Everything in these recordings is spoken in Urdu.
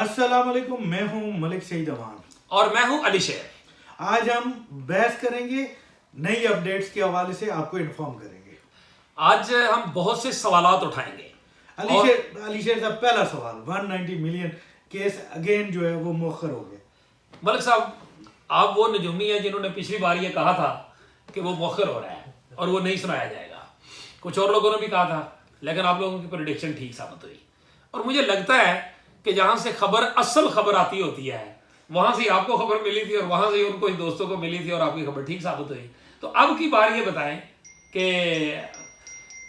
السلام علیکم، میں ہوں ملک سعید امان اور میں ہوں علی شیر۔ آج ہم بحث کریں گے، نئی اپڈیٹس کے حوالے سے آپ کو انفارم کریں گے۔ آج ہم بہت سے سوالات اٹھائیں گے۔ علی شیر صاحب، پہلا سوال، 190 ملین کیس اگین جو ہے وہ مؤخر ہو گیا۔ ملک صاحب، آپ وہ نجومی ہیں جنہوں نے پچھلی بار یہ کہا تھا کہ وہ مؤخر ہو رہا ہے اور وہ نہیں سنایا جائے گا۔ کچھ اور لوگوں نے بھی کہا تھا، لیکن آپ لوگوں کی پریڈکشن ٹھیک ثابت ہوئی، اور مجھے لگتا ہے کہ جہاں سے اصل خبر آتی ہوتی ہے، وہاں سے آپ کو خبر ملی تھی اور وہاں سے ان کو دوستوں کو ملی تھی اور آپ کی خبر ٹھیک ثابت ہوئی۔ تو اب کی بار یہ بتائیں کہ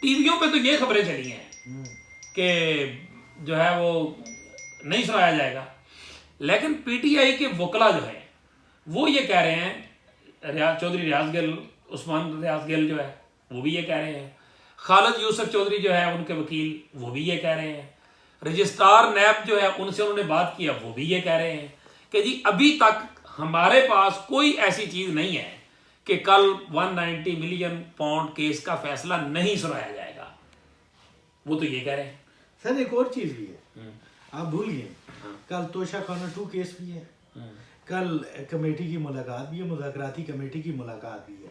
ٹی ویوں پہ تو یہ خبریں چلی ہیں کہ جو ہے وہ نہیں سنایا جائے گا، لیکن پی ٹی آئی کے وکلا جو ہیں وہ یہ کہہ رہے ہیں، چودھری ریاض گل، عثمان ریاض گل جو ہے وہ بھی یہ کہہ رہے ہیں، خالد یوسف چودھری جو ہے ان کے وکیل وہ بھی یہ کہہ رہے ہیں، رجسٹرار نیب جو ہے ان سے انہوں نے بات کیا وہ بھی یہ کہہ رہے ہیں کہ جی ابھی تک ہمارے پاس کوئی ایسی چیز نہیں ہے کہ کل 190 ملین پاؤنڈ کیس کا فیصلہ نہیں سنایا جائے گا۔ وہ تو یہ کہہ رہے ہیں۔ سر ایک اور چیز بھی ہے، آپ بھول گئے، کل توشہ خانہ 2 کیس بھی ہے، کل کمیٹی کی ملاقات بھی ہے، مذاکراتی کمیٹی کی ملاقات بھی ہے،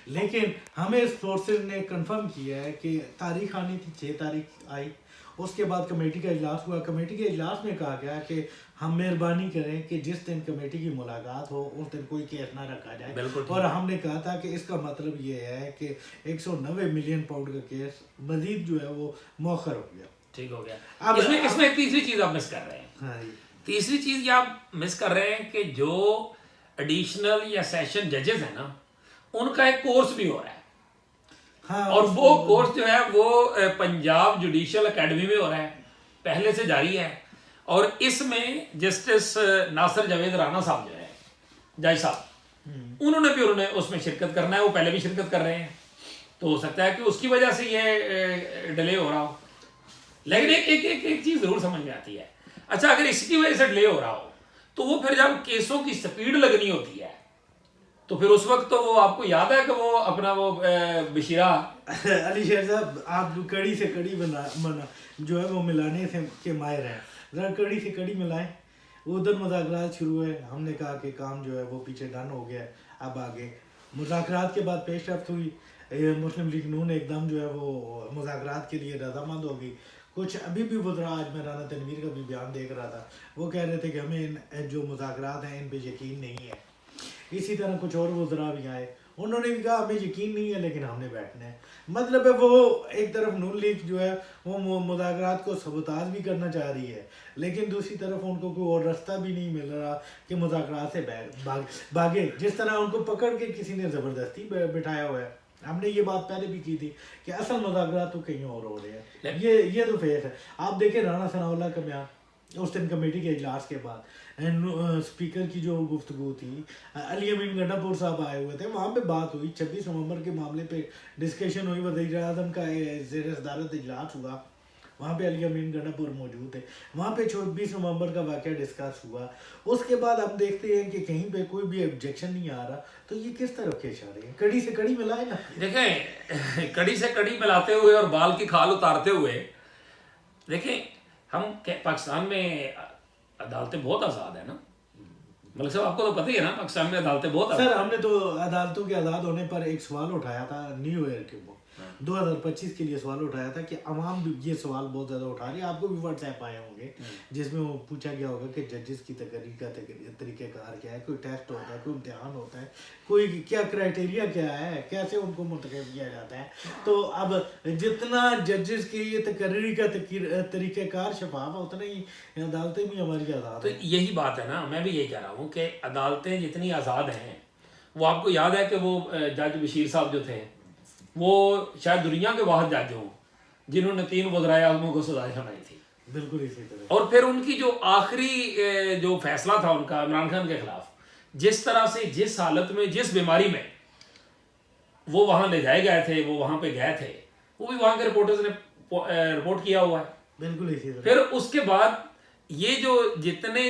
لیکن ہمیں سورسز نے کنفرم کیا ہے کہ تاریخ آنی تھی، 6 تاریخ آئی، اس کے بعد کمیٹی کا اجلاس ہوا۔ کمیٹی کے اجلاس میں کہا گیا کہ ہم مہربانی کریں کہ جس دن کمیٹی کی ملاقات ہو اس دن کوئی کیس نہ رکھا جائے، اور ہم نے کہا تھا کہ اس کا مطلب یہ ہے کہ 190 ملین پاؤنڈ کا کیس مزید جو ہے وہ مؤخر ہو گیا، ٹھیک ہو گیا۔ اس میں ایک تیسری چیز آپ مس کر رہے ہیں۔ تیسری چیز یہ آپ مس کر رہے ہیں کہ جو ایڈیشنل یا سیشن ججز ہیں نا، ان کا ایک کورس بھی ہو رہا ہے، اور وہ کورس جو ہے وہ پنجاب جوڈیشل اکیڈمی میں ہو رہا ہے، پہلے سے جاری ہے، اور اس میں جسٹس ناصر جاوید رانا صاحب جو ہے جج صاحب، انہوں نے اس میں شرکت کرنا ہے، وہ پہلے بھی شرکت کر رہے ہیں، تو ہو سکتا ہے کہ اس کی وجہ سے یہ ڈیلے ہو رہا ہو، لیکن ایک چیز ضرور سمجھ میں آتی ہے، اچھا اگر اس کی وجہ سے ڈیلے ہو رہا ہو تو وہ پھر جب کیسوں کی سپیڈ لگنی ہوتی ہے تو پھر اس وقت تو وہ آپ کو یاد ہے کہ وہ اپنا وہ بشیرہ علی شیر صاحب، آپ کڑی سے کڑی جو ہے وہ ملانے سے کے ماہر ہیں، ذرا کڑی سے کڑی ملائیں۔ ادھر مذاکرات شروع ہوئے، ہم نے کہا کہ کام جو ہے وہ پیچھے ڈن ہو گیا، اب آگے مذاکرات کے بعد پیش رفت ہوئی، مسلم لیگ نون ایک دم جو ہے وہ مذاکرات کے لیے رضامند ہو گئی۔ کچھ ابھی بھی وزراء، آج میں رانا تنویر کا بھی بیان دیکھ رہا تھا، وہ کہہ رہے تھے کہ ہمیں جو مذاکرات ہیں ان پہ یقین نہیں ہے۔ اسی طرح کچھ اور وزراء بھی آئے، انہوں نے بھی کہا ہمیں یقین نہیں ہے لیکن ہم نے بیٹھنا ہے۔ مطلب ہے وہ ایک طرف نون لیگ جو ہے وہ مذاکرات کو سبوتاژ بھی کرنا چاہ رہی ہے، لیکن دوسری طرف ان کو کوئی اور راستہ بھی نہیں مل رہا کہ مذاکرات سے بھاگے، جس طرح ان کو پکڑ کے کسی نے زبردستی بٹھایا ہوا ہے۔ ہم نے یہ بات پہلے بھی کی تھی کہ اصل مذاکرات تو کہیں اور ہو رہے ہیں، یہ تو فیس ہے۔ آپ دیکھیں رانا ثناء اللہ کا بیان اس دن کمیٹی کے اجلاس کے بعد، اسپیکر کی جو گفتگو تھی، علی امین گنڈا پور صاحب آئے ہوئے تھے، وہاں پہ بات ہوئی، 26 نومبر کے معاملے پہ ڈسکشن ہوئی، وزیر اعظم کا زیر صدارت اجلاس ہوا، وہاں پہ علی امین گنڈا پور موجود تھے، وہاں پہ 26 نومبر کا واقعہ ڈسکس ہوا۔ اس کے بعد ہم دیکھتے ہیں کہ کہیں پہ کوئی بھی آبجیکشن نہیں آ رہا، تو یہ کس طرف کے اشارے ہیں؟ کڑی سے کڑی ملائے نا۔ دیکھیں، کڑی سے کڑی ملاتے ہوئے اور بال کی کھال اتارتے ہوئے، دیکھیں ہم پاکستان میں عدالتیں بہت آزاد ہیں نا ملک صاحب، آپ کو تو پتہ ہی ہے نا پاکستان میں عدالتیں بہت آزاد۔ سر ہم نے تو عدالتوں کے آزاد ہونے پر ایک سوال اٹھایا تھا نیو ایئر کے 2025 کے لیے، سوال اٹھایا تھا کہ عوام بھی یہ سوال بہت زیادہ اٹھا رہی ہے، آپ کو بھی واٹس ایپ آئے ہوں گے جس میں وہ پوچھا گیا ہوگا کہ ججز کی تقرری کا طریقہ کار کیا ہے، کوئی ٹیسٹ ہوتا ہے، کوئی امتحان ہوتا ہے، کوئی کیا کرائٹیریا کیا ہے، کیسے ان کو منتخب کیا جاتا ہے۔ تو اب جتنا ججز کی یہ تقرری کا طریقہ کار شفاف ہے، اتنا ہی عدالتیں بھی ہماری آزاد تو یہی بات ہے نا، میں بھی یہی کہہ رہا ہوں کہ عدالتیں جتنی آزاد ہیں، وہ آپ کو یاد ہے کہ وہ جج بشیر صاحب جو تھے وہ شاید دنیا کے واحد جج ہوں جنہوں نے 3 وزرائے اعظموں کو سزائیں سنائی تھی، بالکل اسی طرح، اور پھر ان کی جو آخری جو فیصلہ تھا ان کا عمران خان کے خلاف، جس طرح سے جس حالت میں جس بیماری میں وہ وہاں لے جائے گئے تھے، وہ وہاں پہ گئے تھے، وہ بھی وہاں کے رپورٹرز نے رپورٹ کیا ہوا ہے، بالکل اسی طرح۔ پھر اس کے بعد یہ جو جتنے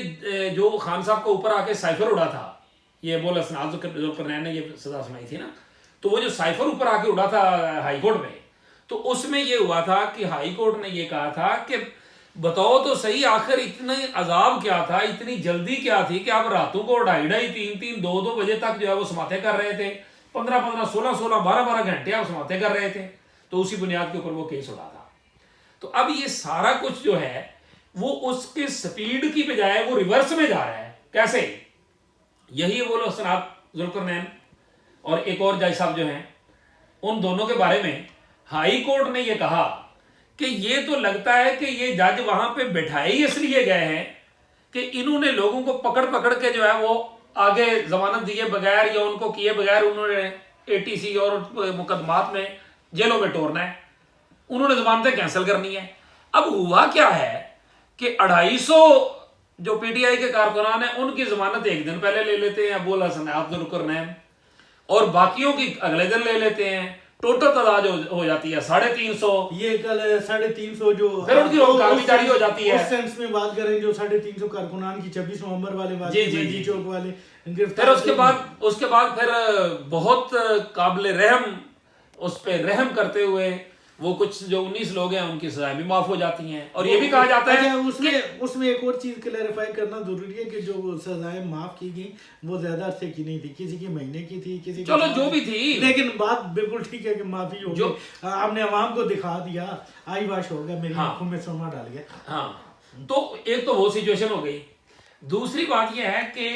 جو خان صاحب کو اوپر آ کے سائفر اڑا تھا، یہ ابو الاسناد ذوالقرنین نے یہ سزا سنائی تھی نا، تو وہ جو سائفر اوپر آ کے اڑا تھا ہائی کورٹ میں، تو اس میں یہ ہوا تھا کہ ہائی کورٹ نے یہ کہا تھا کہ بتاؤ تو صحیح آخر اتنا عذاب کیا تھا, اتنی جلدی کیا تھی کہ آپ راتوں کو 2:30 3 2 بجے تک جو ہے وہ سماعتیں کر رہے تھے, 15 16 12 گھنٹے آپ سماعتیں کر رہے تھے, تو اسی بنیاد کے اوپر وہ کیس اٹھا تھا. تو اب یہ سارا کچھ جو ہے وہ اس کے سپیڈ کی بجائے وہ ریورس میں جا رہا ہے. کیسے؟ یہی وہ لوگ سنات ذوالقرنین اور ایک اور جج صاحب جو ہیں, ان دونوں کے بارے میں ہائی کورٹ نے یہ کہا کہ یہ تو لگتا ہے کہ یہ جج وہاں پہ بٹھائے ہی اس لیے گئے ہیں کہ انہوں نے لوگوں کو پکڑ کے جو ہے وہ آگے ضمانت دیے بغیر یا ان کو کیے بغیر انہوں نے ATC اور مقدمات میں جیلوں میں ٹورنا ہے, انہوں نے ضمانتیں کینسل کرنی ہے. اب ہوا کیا ہے کہ 250 جو PTI کے کارکنان ہیں ان کی ضمانت ایک دن پہلے لے لیتے ہیں ابو الحسن ذوالقرنین, اور باقیوں کی اگلے دن لے لیتے ہیں. ٹوٹل تعداد ہو جاتی ہے 350. یہ کل 350 جو پھر ان کی روک بھی جاری ہو جاتی ہے. اس سینس میں بات کریں جو 350 کارکنان کی 26 نومبر والے جی چوک والے پھر اس کے بعد پھر بہت قابل رحم اس پہ رحم کرتے ہوئے وہ کچھ جو 19 لوگ ہیں ان کی سزائیں بھی معاف ہو جاتی ہیں. اور یہ بھی کہا جاتا ہے اس میں ایک اور چیز کلیریفائی کرنا ضروری ہے کہ جو سزائیں معاف کی گئی وہ زیادہ عرصے کی نہیں تھی, کسی کی مہینے کی تھی, کسی چلو جو بھی تھی, لیکن بات بالکل ٹھیک ہے کہ معافی ہو گئی, آپ نے عوام کو دکھا دیا, آئی واش ہو گیا, میری آنکھوں میں سرما ڈال گیا. ہاں تو ایک تو وہ سچویشن ہو گئی. دوسری بات یہ ہے کہ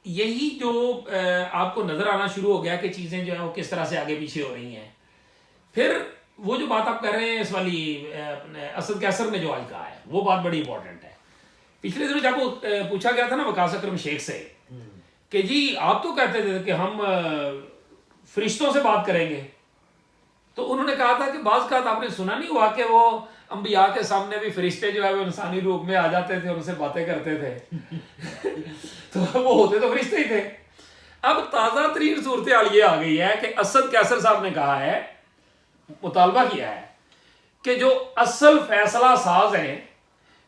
یہی جو آپ کو نظر آنا شروع ہو گیا کہ چیزیں جو ہیں وہ کس طرح سے آگے پیچھے ہو رہی ہیں. پھر وہ جو بات آپ کر رہے ہیں اس والی اسد کیسر نے جو آج کہا ہے وہ بات بڑی امپورٹنٹ ہے. پچھلے دنوں جب پوچھا گیا تھا نا وقاص اکرم شیخ سے کہ جی آپ تو کہتے تھے کہ ہم فرشتوں سے بات کریں گے, تو انہوں نے کہا تھا کہ بعض کا آپ نے سنا نہیں ہوا کہ وہ انبیاء کے سامنے بھی فرشتے جو ہے وہ انسانی روپ میں آ جاتے تھے اور ان سے باتیں کرتے تھے تو وہ ہوتے تو فرشتے ہی تھے. اب تازہ ترین صورتحال یہ آ گئی ہے کہ اسد کیسر صاحب نے کہا ہے, مطالبہ کیا ہے کہ جو اصل فیصلہ ساز ہیں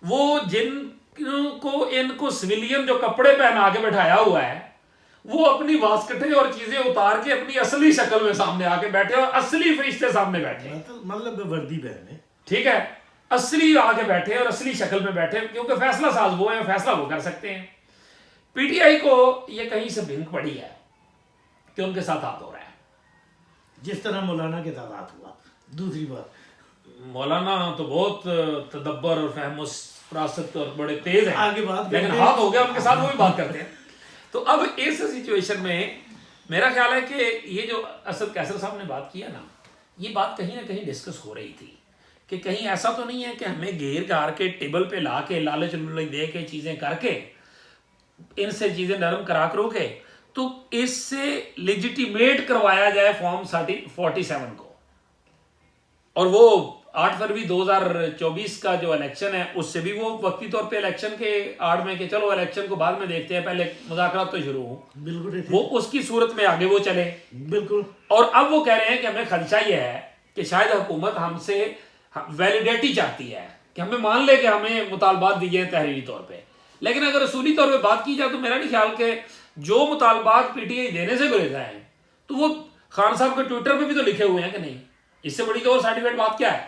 وہ جن کو ان کو سویلین جو کپڑے پہنا کے بٹھایا ہوا ہے وہ اپنی واسکٹیں اور چیزیں اتار کے اپنی اصلی شکل میں سامنے آ کے بیٹھے اور اصلی فرشتے سامنے بیٹھے, مطلب وردی پہنے, ٹھیک ہے, اصلی آ کے بیٹھے اور اصلی شکل میں بیٹھے, کیونکہ فیصلہ ساز وہ ہیں, فیصلہ وہ کر سکتے ہیں. PTI کو یہ کہیں سے بھنک پڑی ہے کہ ان کے ساتھ ہاتھ ہو رہا ہے, جس طرح مولانا کے ساتھ ہاتھ ہوا. دوسری بات مولانا تو بہت تدبر اور فہم و فراست اور بڑے تیز ہیں, آگے بات لیکن ہاتھ ہو گیا ان کے ساتھ وہ بھی بات کرتے ہیں. تو اب اس سچویشن میں میرا خیال ہے کہ یہ جو اسد کیسر صاحب نے بات کیا نا, یہ بات کہیں نہ کہیں ڈسکس ہو رہی تھی کہ کہیں ایسا تو نہیں ہے کہ ہمیں گھیر گھار کے ٹیبل پہ لا کے لالچ دے کے چیزیں کر کے ان سے چیزیں نرم کرا کرو کے تو اس سے لیجیٹیمیٹ کروایا جائے فارم 47 کو, اور وہ 8 فروری 2024 کا جو الیکشن ہے اس سے بھی وہ وقتی طور پہ الیکشن کے آڑ میں کہ چلو الیکشن کو بعد میں دیکھتے ہیں, پہلے مذاکرات تو شروع ہوں, بالکل وہ اس کی صورت میں آگے وہ چلے. بالکل. اور اب وہ کہہ رہے ہیں کہ ہمیں خدشہ یہ ہے کہ شاید حکومت ہم سے ویلیڈیٹی چاہتی ہے کہ ہمیں مان لے کہ ہمیں مطالبات دیے ہیں تحریری طور پہ, لیکن اگر اصولی طور پہ بات کی جائے تو میرا نہیں خیال کہ جو مطالبات PTI دینے سے گریزا ہے تو وہ خان صاحب کے ٹویٹر پہ بھی تو لکھے ہوئے ہیں کہ نہیں. اس سے بڑی تو اور سرٹیفکیٹ بات کیا ہے,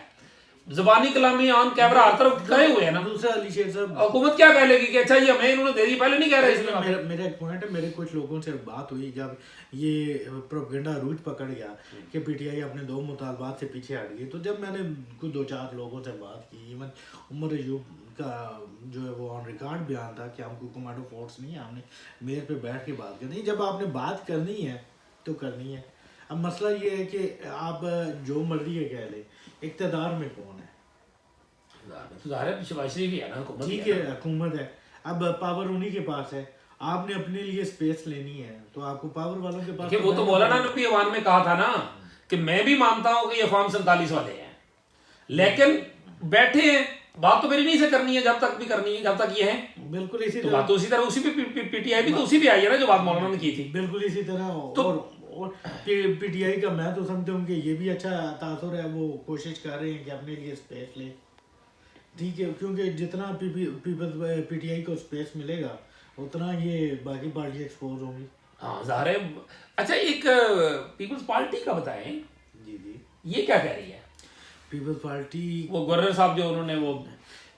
زبانی کلامی آن کیمرہ ہر طرف کہے ہوئے ہیں نا. دوسرا علی شیر صاحب حکومت کیا کہہ لے گی کہ اچھا یہ ہمیں انہوں نے دے دی, پہلے نہیں کہہ رہے اس میں. میرا ایک پوائنٹ ہے, میرے کچھ لوگوں سے بات ہوئی جب یہ پروپیگنڈا عروج پکڑ گیا کہ PTI اپنے 2 مطالبات سے پیچھے ہٹ گئی, تو جب میں نے کچھ 2-4 لوگوں سے بات کی, ایون عمر ایوب کا جو ہے وہ آن ریکارڈ بیان تھا کہ ہم کو کمانڈو فورس نہیں ہے, ہم نے میز پہ بیٹھ کے بات کرنی, جب آپ نے بات کرنی ہے تو کرنی ہے. اب مسئلہ یہ ہے کہ آپ جو مرضی ہے کہہ لیں, اقتدار میں کون ہے؟ ٹھیک ہے حکومت ہے, اب پاور انہی کے پاس ہے, آپ نے اپنے لیے سپیس لینی ہے تو آپ کو پاور والوں کے پاس. وہ تو مولانا نے بھی ایوان میں کہا تھا نا کہ میں بھی مانتا ہوں کہ یہ فارم 47 والے ہیں, لیکن بیٹھے ہیں, بات تو میری نہیں سے کرنی ہے جب تک بھی کرنی ہے, جب تک یہ ہے. بالکل اسی طرح تو اسی طرح اسی پہ PTI بھی تو اسی پہ آئی ہے نا جو بات مولانا نے کی تھی. بالکل اسی طرح. اور PTI کا میں تو سمجھتا ہوں کہ یہ بھی اچھا تاثر ہے, وہ کوشش کر رہے ہیں کہ اپنے لیے اسپیس لیں, ٹھیک ہے, کیونکہ جتنا PTI کو اسپیس ملے گا اتنا یہ باقی پارٹی ایکسپوز ہوں گی. ہاں ظاہر ہے. اچھا ایک پیپلز پارٹی کا بتائیں, جی یہ کیا کہہ رہی ہے پیپلز پارٹی؟ وہ گورنر صاحب جو انہوں نے وہ